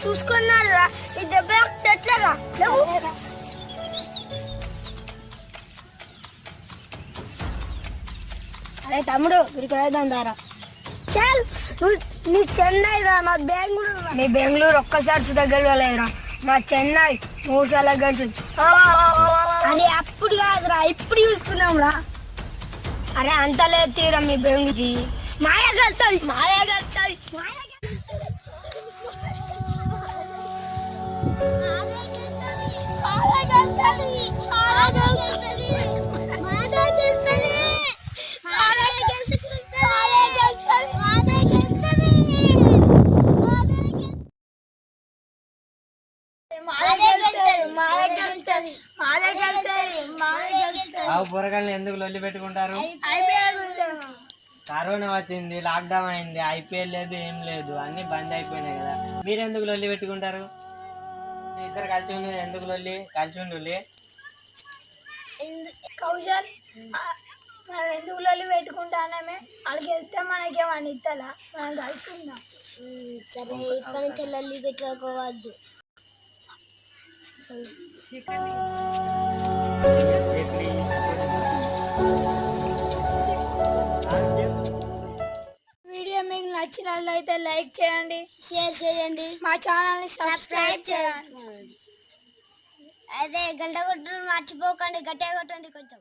చూసుకున్నారా ఈ దెబ్బ ఎట్లరా లేవు. అరే తమ్ముడు వీడికి వేద్దాం దారా. చల్ నువ్వు నీ చెన్నై రా, మా బెంగళూరు. మీ బెంగళూరు ఒక్కసారి దగ్గర వెళ్ళలేదురా, మా చెన్నై 3 సార్లు గడిచింది. అది అప్పుడు కాదురా, ఇప్పుడు చూసుకున్నాం రా. అరే అంత లేదు తీరా మీ బెంగళూరుకి. మాయా కలుతుంది, మాయా కలుతుంది, మాయా పొరగాళ్ళని ఎందుకు లొల్లి పెట్టుకుంటారు? కరోనా వచ్చింది, లాక్డౌన్ అయింది, ఐపీఎల్ లేదు, ఏం లేదు, అన్ని బంద్ అయిపోయినాయి కదా. మీరు ఎందుకు లొల్లి పెట్టుకుంటారు? ఇద్దరు కలిసి ఉంది, ఎందుకు లొల్లి? కలిసి ఉండు. కౌశల్ మనం ఎందుకు లొల్లి పెట్టుకుంటానే? వాళ్ళకి వెళ్తే మనకేమని ఇస్తలా, మనం కలిసి ఉందాం. సరే ఇక్కడి నుంచి లొల్లి పెట్టుకోవద్దు. వీడియో మీకు నచ్చినట్లయితే లైక్ చేయండి, షేర్ చేయండి, మా ఛానల్ని సబ్స్క్రైబ్ చేయండి. అదే గంట కొట్టడం మర్చిపోకండి, గట్టిగా కొట్టండి కొంచెం.